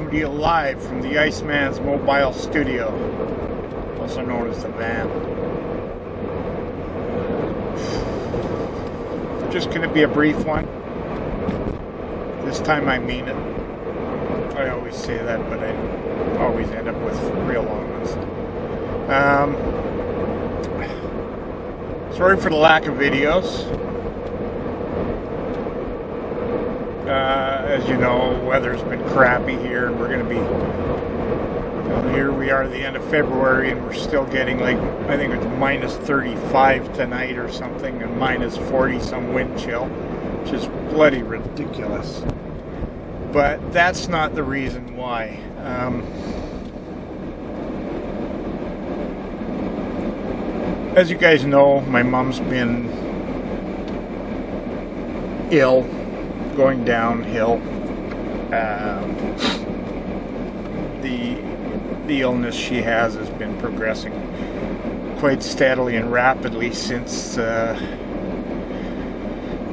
coming to you live from the Iceman's Mobile Studio, also known as the van. Just going to be a brief one. This time I mean it. I always say that, but I always end up with real long ones. Sorry for the lack of videos. As you know, weather's been crappy here, and we're going to be, here we are at the end of February, and we're still getting, like, I think it's minus 35 tonight or something, and minus 40 some wind chill, which is bloody ridiculous. But that's not the reason why. As you guys know, my mom's been ill, going downhill. The illness she has been progressing quite steadily and rapidly since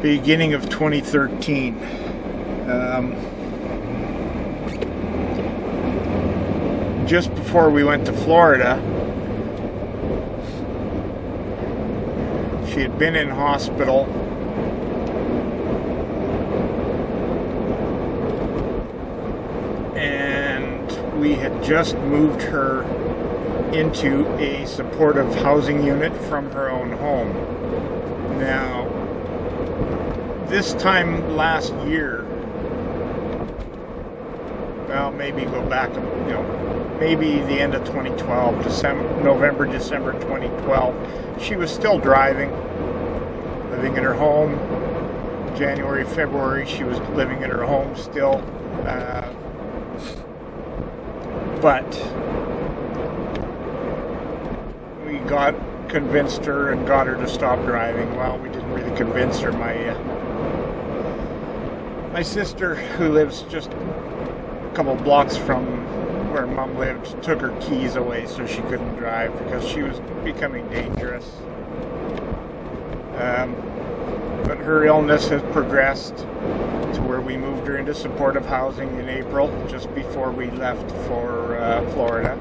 beginning of 2013. Just before we went to Florida, she had been in hospital. We had just moved her into a supportive housing unit from her own home. Now, this time last year, well, maybe go back, maybe the end of 2012, November, December 2012, she was still driving, living in her home. January, February, she was living in her home still. But we convinced her and got her to stop driving. Well, we didn't really convince her. My sister, who lives just a couple blocks from where Mom lived, took her keys away so she couldn't drive because she was becoming dangerous. But her illness has progressed to where we moved her into supportive housing in April, just before we left for Florida.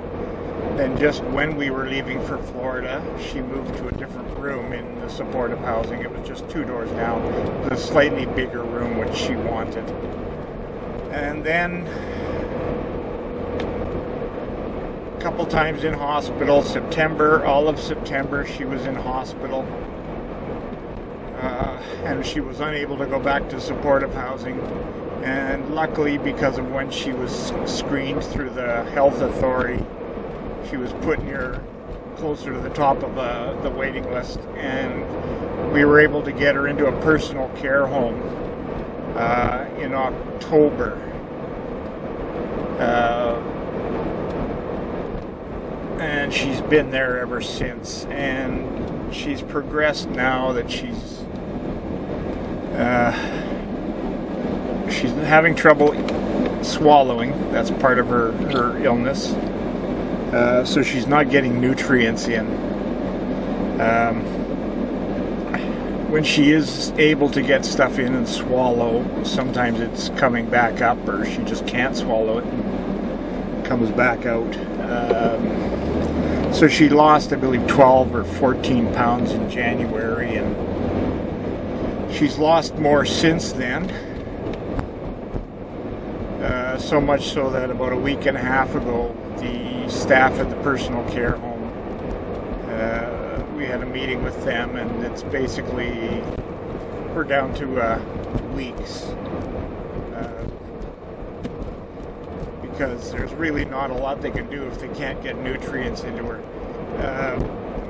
Then just when we were leaving for Florida, she moved to a different room in the supportive housing. It was just 2 doors down. It was a slightly bigger room, which she wanted. And then a couple times in hospital. September, all of September, she was in hospital. And she was unable to go back to supportive housing. And luckily, because of when she was screened through the health authority, she was put closer to the top of the waiting list, and we were able to get her into a personal care home in October. And she's been there ever since, and she's progressed now that she's having trouble swallowing. That's part of her illness. So she's not getting nutrients in. When she is able to get stuff in and swallow, sometimes it's coming back up, or she just can't swallow it and comes back out. So she lost, I believe, 12 or 14 pounds in January, and she's lost more since then. So much so that about a week and a half ago, the staff at the personal care home, we had a meeting with them, and it's basically, we're down to weeks. Because there's really not a lot they can do if they can't get nutrients into her.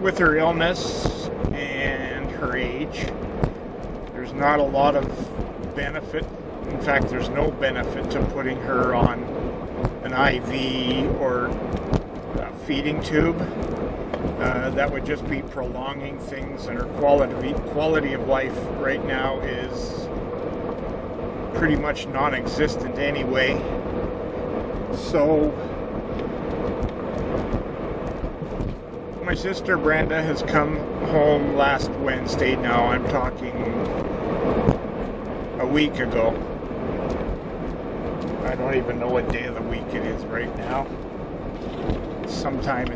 With her illness and her age, there's not a lot of benefit. In fact, there's no benefit to putting her on an IV or a feeding tube. That would just be prolonging things, and her quality of life right now is pretty much non-existent anyway. So my sister Brenda has come home last Wednesday. Now I'm talking a week ago. I don't even know what day of the week it is right now. Sometime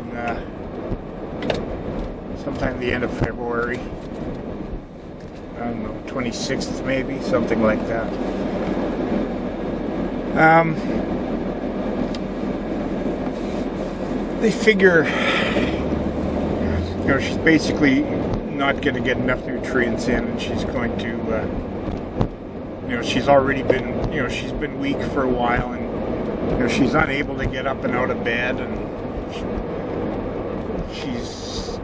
the end of February. I don't know, 26th maybe, something like that. They figure, she's basically not going to get enough nutrients in, and she's going to, she's already been, she's been weak for a while, and, she's unable to get up and out of bed, and she's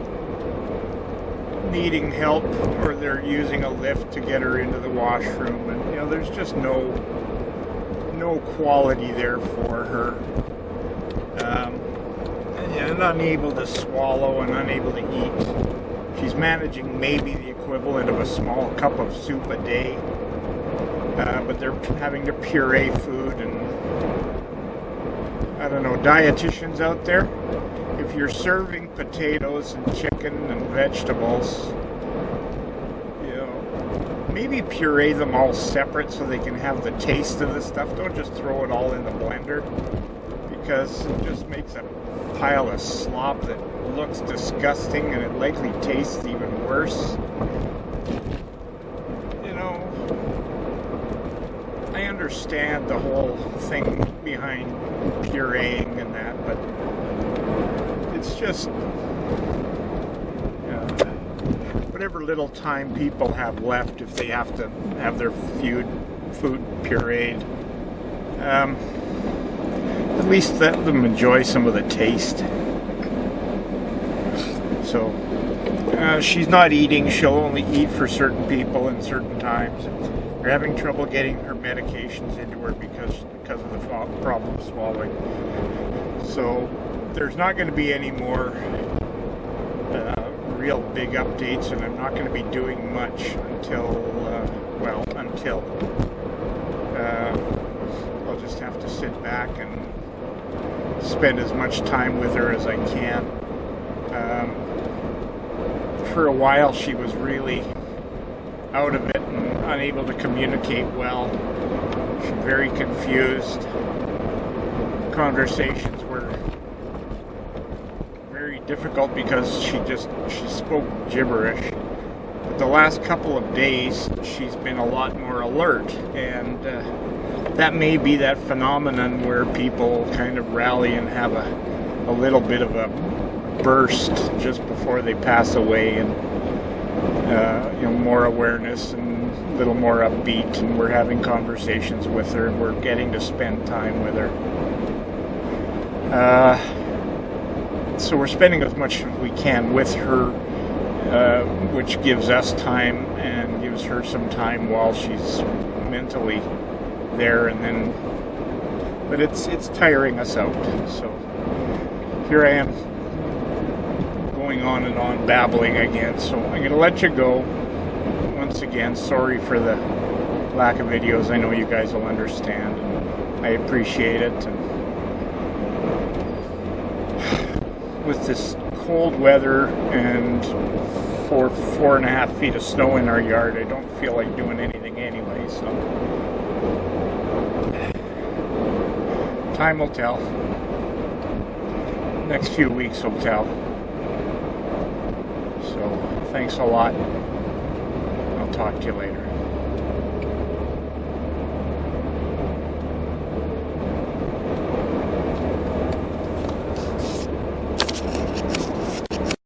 needing help, or they're using a lift to get her into the washroom, and, there's just no quality there for her. And unable to swallow and unable to eat. She's managing maybe the equivalent of a small cup of soup a day, but they're having to puree food, and I don't know, dietitians out there, if you're serving potatoes and chicken and vegetables, maybe puree them all separate so they can have the taste of the stuff. Don't just throw it all in the blender, because it just makes a pile of slop that looks disgusting, and it likely tastes even worse. I understand the whole thing behind pureeing and that, but it's just whatever little time people have left, if they have to have their food pureed, at least let them enjoy some of the taste. So she's not eating. She'll only eat for certain people and certain times. They're having trouble getting her medications into her because of the problem swallowing. So there's not going to be any more real big updates, and I'm not going to be doing much until I'll just have to sit back and spend as much time with her as I can. For a while she was really out of it and unable to communicate well. She's very confused. Conversations were very difficult because she spoke gibberish. But the last couple of days she's been a lot more alert, and that may be that phenomenon where people kind of rally and have a little bit of a burst just before they pass away, and more awareness and a little more upbeat, and we're having conversations with her, and we're getting to spend time with her. So we're spending as much as we can with her, which gives us time and gives her some time while she's mentally there, and then, but it's tiring us out. So here I am, going on and on, babbling again. So I'm going to let you go. Once again, sorry for the lack of videos. I know you guys will understand, and I appreciate it. And with this cold weather and 4.5 feet of snow in our yard, I don't feel like doing anything anyway, so time will tell. Next few weeks will tell. So thanks a lot. I'll talk to you later.